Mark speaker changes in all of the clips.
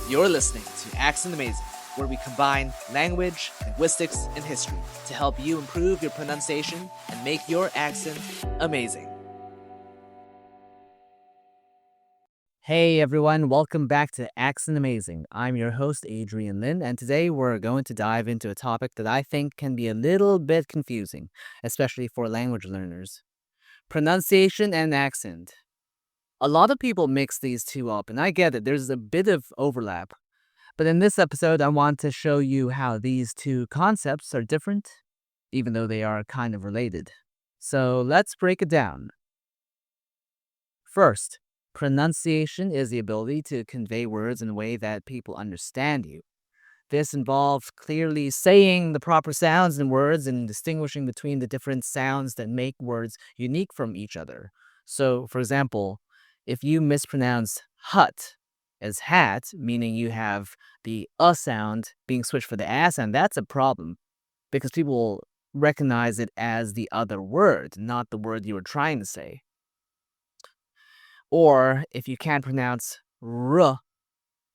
Speaker 1: You're listening to Accent Amazing, where we combine language, linguistics, and history to help you improve your pronunciation and make your accent amazing. Hey everyone, welcome back to Accent Amazing. I'm your host, Adrian Lin, and today we're going to dive into a topic that I think can be a little bit confusing, especially for language learners: pronunciation and accent. A lot of people mix these two up, and I get it, there's a bit of overlap. But in this episode, I want to show you how these two concepts are different, even though they are kind of related. So let's break it down. First, pronunciation is the ability to convey words in a way that people understand you. This involves clearly saying the proper sounds in words and distinguishing between the different sounds that make words unique from each other. So, for example, if you mispronounce hut as hat, meaning you have the sound being switched for the sound, that's a problem because people will recognize it as the other word, not the word you were trying to say. Or if you can't pronounce r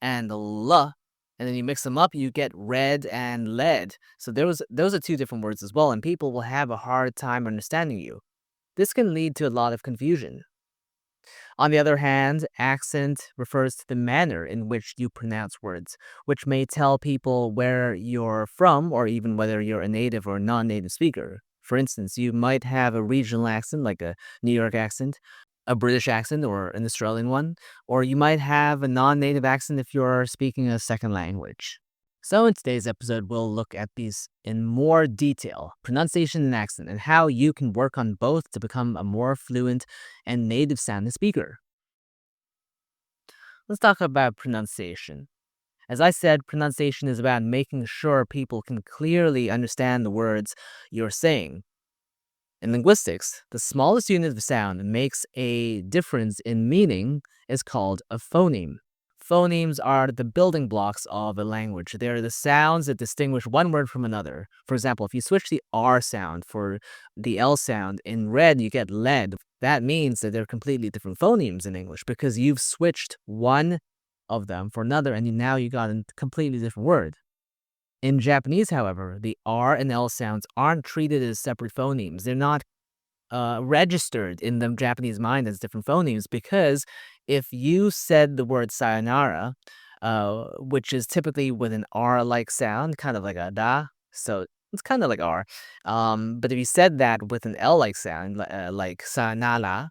Speaker 1: and l, and then you mix them up, you get red and lead. So those are two different words as well, and people will have a hard time understanding you. This can lead to a lot of confusion. On the other hand, accent refers to the manner in which you pronounce words, which may tell people where you're from or even whether you're a native or non-native speaker. For instance, you might have a regional accent like a New York accent, a British accent or an Australian one, or you might have a non-native accent if you're speaking a second language. So in today's episode, we'll look at these in more detail: pronunciation and accent, and how you can work on both to become a more fluent and native sounding speaker. Let's talk about pronunciation. As I said, pronunciation is about making sure people can clearly understand the words you're saying. In linguistics, the smallest unit of sound that makes a difference in meaning is called a phoneme. Phonemes are the building blocks of a language. They're the sounds that distinguish one word from another. For example, if you switch the R sound for the L sound in red, you get lead. That means that they're completely different phonemes in English because you've switched one of them for another, and now you got a completely different word. In Japanese, however, the R and L sounds aren't treated as separate phonemes. They're not registered in the Japanese mind as different phonemes because if you said the word sayonara, which is typically with an R-like sound, kind of like a da, so it's kind of like R. But if you said that with an L-like sound, like sayonara,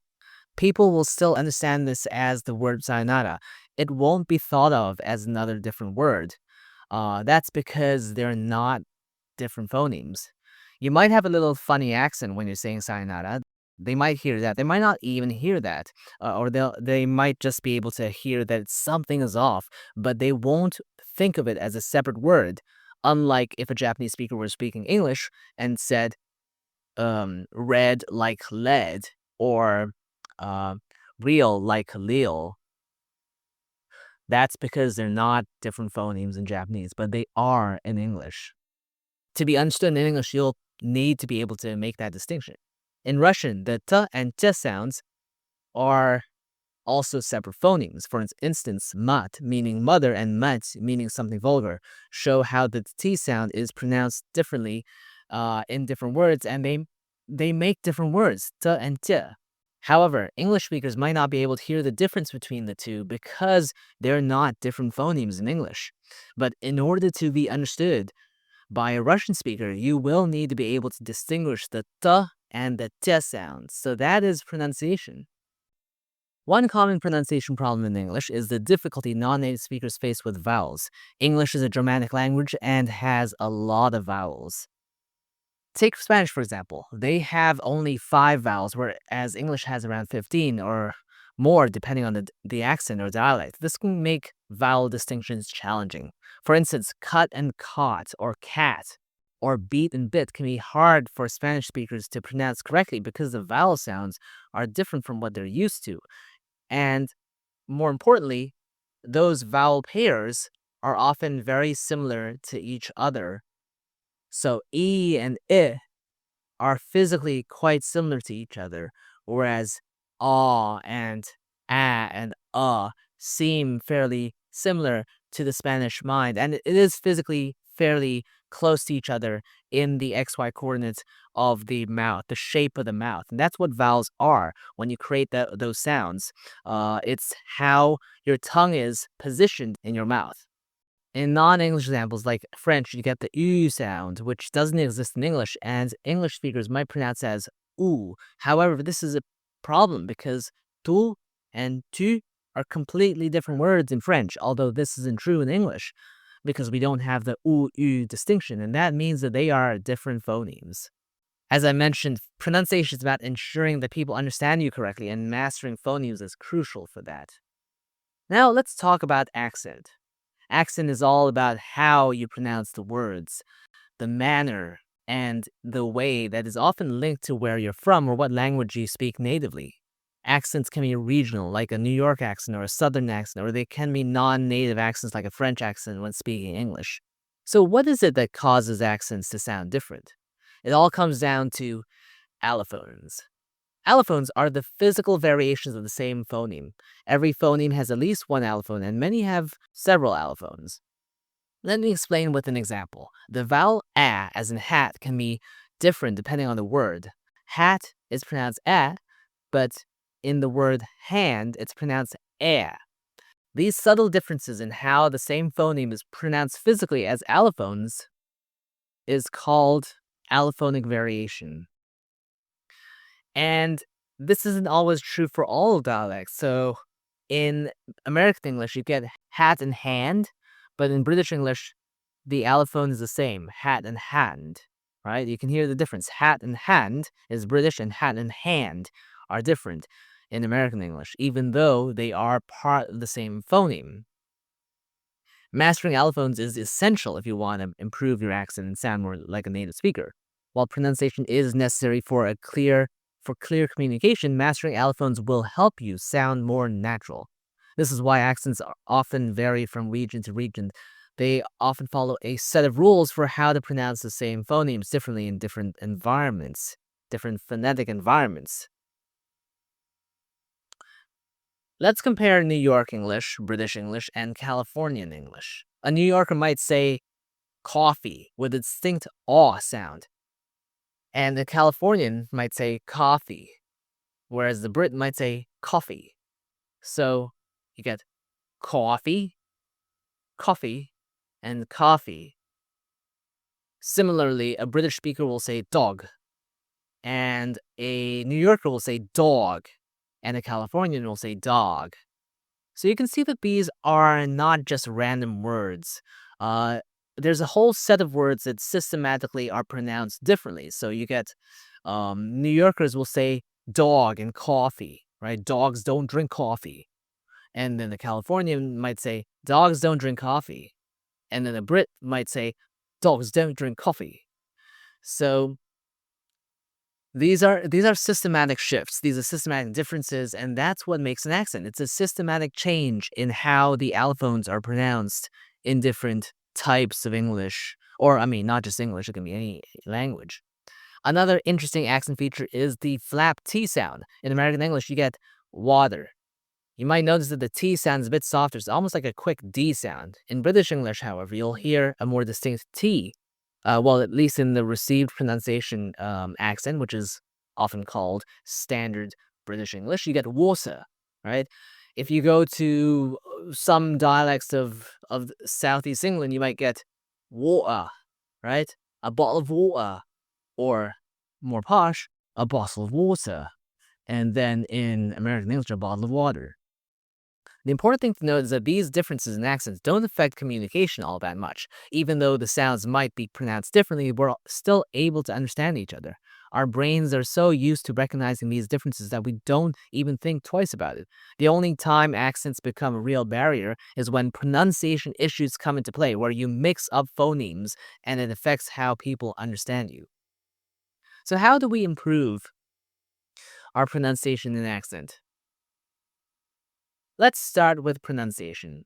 Speaker 1: people will still understand this as the word sayonara. It won't be thought of as another different word. That's because they're not different phonemes. You might have a little funny accent when you're saying sayonara. They might hear that. They might not even hear that, or they might just be able to hear that something is off, but they won't think of it as a separate word. Unlike if a Japanese speaker were speaking English and said red like lead or uh, real like lil. That's because they're not different phonemes in Japanese, but they are in English. To be understood in English, you'll need to be able to make that distinction. In Russian, the t and t sounds are also separate phonemes. For instance, mat, meaning mother, and mat, meaning something vulgar, show how the t sound is pronounced differently in different words, and they make different words, t and t. However, English speakers might not be able to hear the difference between the two because they're not different phonemes in English. But in order to be understood by a Russian speaker, you will need to be able to distinguish the t and the t sounds. So that is pronunciation. One common pronunciation problem in English is the difficulty non-native speakers face with vowels. English is a Germanic language and has a lot of vowels. Take Spanish, for example. They have only 5 vowels, whereas English has around 15 or more, depending on the accent or dialect. This can make vowel distinctions challenging. For instance, cut and caught, or cat, or beat and bit can be hard for Spanish speakers to pronounce correctly because the vowel sounds are different from what they're used to. And more importantly, those vowel pairs are often very similar to each other. So E and I are physically quite similar to each other, whereas ah and a and seem fairly similar to the Spanish mind, and it is physically fairly close to each other in the XY coordinates of the mouth, the shape of the mouth. And that's what vowels are when you create those sounds. It's how your tongue is positioned in your mouth. In non-English examples like French, you get the U sound, which doesn't exist in English, and English speakers might pronounce it as oo. However, this is a problem because tu and tu are completely different words in French, although this isn't true in English because we don't have the u distinction, and that means that they are different phonemes. As I mentioned, pronunciation is about ensuring that people understand you correctly, and mastering phonemes is crucial for that. Now, let's talk about accent. Accent is all about how you pronounce the words, the manner, and the way that is often linked to where you're from or what language you speak natively. Accents can be regional, like a New York accent or a Southern accent, or they can be non-native accents like a French accent when speaking English. So what is it that causes accents to sound different? It all comes down to allophones. Allophones are the physical variations of the same phoneme. Every phoneme has at least one allophone, and many have several allophones. Let me explain with an example. The vowel a, as in hat, can be different depending on the word. Hat is pronounced a, but in the word hand, it's pronounced air. These subtle differences in how the same phoneme is pronounced physically as allophones is called allophonic variation. And this isn't always true for all dialects. So in American English, you get hat and hand, but in British English, the allophone is the same, hat and hand, right? You can hear the difference. Hat and hand is British, and hat and hand are different in American English, even though they are part of the same phoneme. Mastering allophones is essential if you want to improve your accent and sound more like a native speaker. While pronunciation is necessary for clear communication, mastering allophones will help you sound more natural. This is why accents often vary from region to region. They often follow a set of rules for how to pronounce the same phonemes differently in different environments, different phonetic environments. Let's compare New York English, British English, and Californian English. A New Yorker might say coffee with a distinct aw sound, and the Californian might say coffee, whereas the Brit might say coffee. So you get coffee, coffee, and coffee. Similarly, a British speaker will say dog, and a New Yorker will say dog, and a Californian will say dog. So you can see that these are not just random words. There's a whole set of words that systematically are pronounced differently. So you get New Yorkers will say dog and coffee, right? Dogs don't drink coffee. And then the Californian might say dogs don't drink coffee. And then the Brit might say dogs don't drink coffee. So these are systematic shifts. These are systematic differences, and that's what makes an accent. It's a systematic change in how the allophones are pronounced in different types of English, or I mean, not just English. It can be any language. Another interesting accent feature is the flap T sound. In American English, you get water. You might notice that the T sound is a bit softer. It's almost like a quick D sound. In British English, however, you'll hear a more distinct T. Well, at least in the received pronunciation accent, which is often called standard British English, you get water, right? If you go to some dialects of Southeast England, you might get water, right? A bottle of water, or more posh, a bottle of water. And then in American English, a bottle of water. The important thing to note is that these differences in accents don't affect communication all that much. Even though the sounds might be pronounced differently, we're still able to understand each other. Our brains are so used to recognizing these differences that we don't even think twice about it. The only time accents become a real barrier is when pronunciation issues come into play, where you mix up phonemes and it affects how people understand you. So how do we improve our pronunciation and accent? Let's start with pronunciation.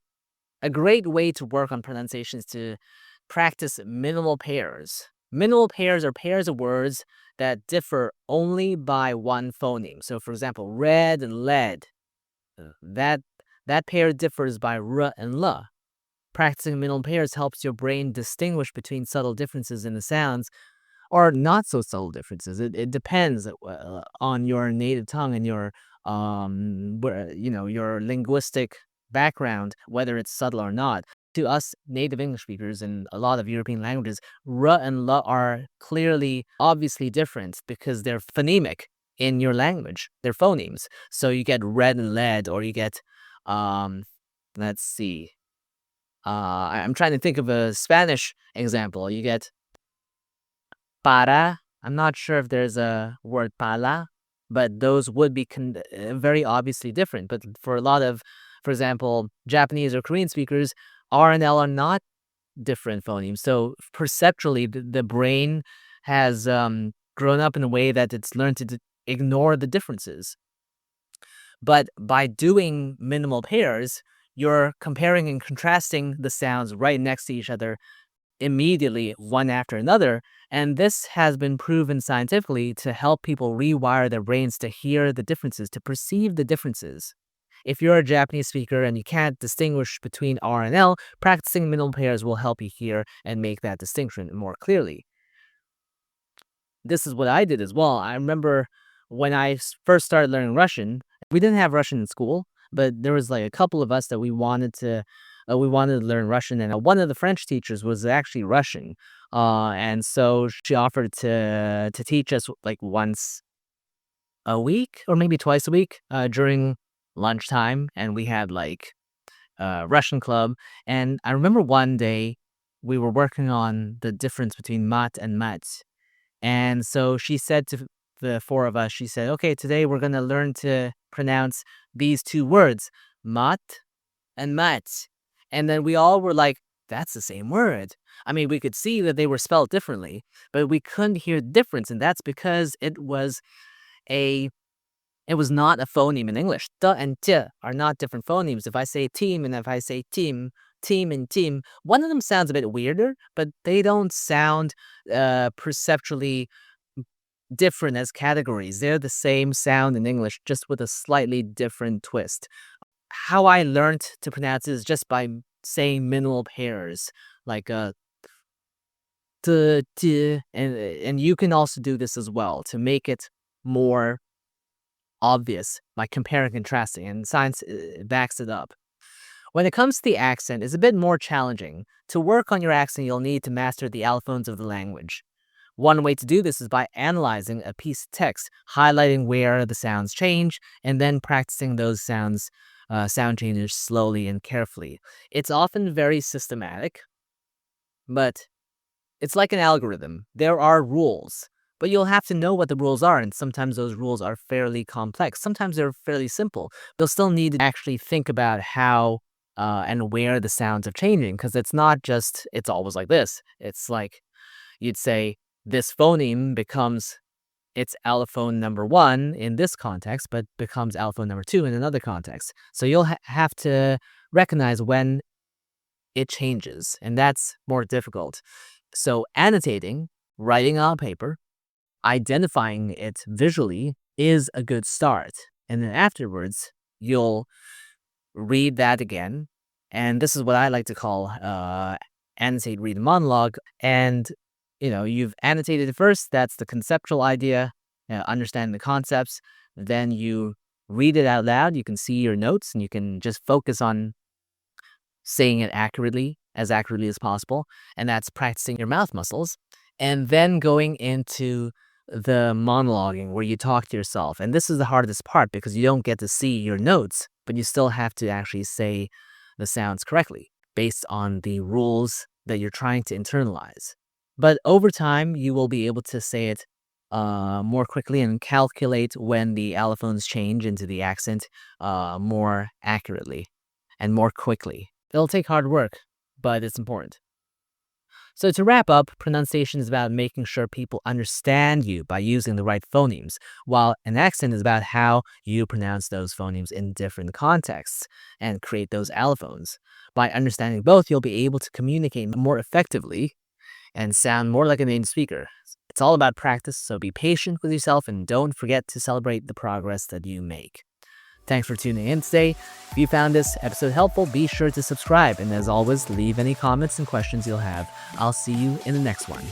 Speaker 1: A great way to work on pronunciation is to practice minimal pairs. Minimal pairs are pairs of words that differ only by one phoneme. So, for example, red and lead. That pair differs by r and l. Practicing middle pairs helps your brain distinguish between subtle differences in the sounds or not so subtle differences. It depends on your native tongue and your your linguistic background, whether it's subtle or not. To us native English speakers in a lot of European languages, r and l are clearly, obviously different because they're phonemic in your language. They're phonemes. So you get red and lead, or you get, um, let's see, I'm trying to think of a Spanish example. You get para. I'm not sure if there's a word pala, but those would be very obviously different. But for a lot of, for example, Japanese or Korean speakers, R and L are not different phonemes. So perceptually, the brain has grown up in a way that it's learned to ignore the differences. But by doing minimal pairs, you're comparing and contrasting the sounds right next to each other immediately, one after another. And this has been proven scientifically to help people rewire their brains to hear the differences, to perceive the differences. If you're a Japanese speaker and you can't distinguish between R and L, practicing minimal pairs will help you hear and make that distinction more clearly. This is what I did as well. I remember when I first started learning Russian, we didn't have Russian in school, but there was like a couple of us that we wanted to learn Russian, and one of the French teachers was actually Russian, and so she offered to teach us like once a week or maybe twice a week during lunchtime, and we had like Russian club. And I remember one day we were working on the difference between mat and mat, and so she said to the four of us, she said, "Okay, today we're gonna learn to pronounce these two words, mat and mat." And then we all were like, "That's the same word." I mean, we could see that they were spelled differently, but we couldn't hear the difference, and that's because a it was not a phoneme in English. "T" and "t" are not different phonemes. If I say team and if I say team, team and team, one of them sounds a bit weirder, but they don't sound perceptually different as categories. They're the same sound in English, just with a slightly different twist. How I learned to pronounce it is just by saying minimal pairs, like t, t, and you can also do this as well to make it more obvious by comparing and contrasting, and science backs it up. When it comes to the accent, it's a bit more challenging. To work on your accent, you'll need to master the allophones of the language. One way to do this is by analyzing a piece of text, highlighting where the sounds change, and then practicing those sound changes slowly and carefully. It's often very systematic, but it's like an algorithm. There are rules, but you'll have to know what the rules are, and sometimes those rules are fairly complex. Sometimes they're fairly simple. You'll still need to actually think about how and where the sounds are changing, because it's not just, it's always like this. It's like you'd say, this phoneme becomes its allophone number one in this context, but becomes allophone number two in another context. So you'll have to recognize when it changes, and that's more difficult. So annotating, writing on paper, identifying it visually is a good start. And then afterwards, you'll read that again. And this is what I like to call annotate, read, monologue. And, you've annotated it first. That's the conceptual idea, understanding the concepts. Then you read it out loud. You can see your notes and you can just focus on saying it as accurately as possible. And that's practicing your mouth muscles. And then going into the monologuing where you talk to yourself. And this is the hardest part because you don't get to see your notes, but you still have to actually say the sounds correctly based on the rules that you're trying to internalize. But over time, you will be able to say it more quickly and calculate when the allophones change into the accent more accurately and more quickly. It'll take hard work, but it's important. So to wrap up, pronunciation is about making sure people understand you by using the right phonemes, while an accent is about how you pronounce those phonemes in different contexts and create those allophones. By understanding both, you'll be able to communicate more effectively and sound more like a native speaker. It's all about practice, so be patient with yourself and don't forget to celebrate the progress that you make. Thanks for tuning in today. If you found this episode helpful, be sure to subscribe. And as always, leave any comments and questions you'll have. I'll see you in the next one.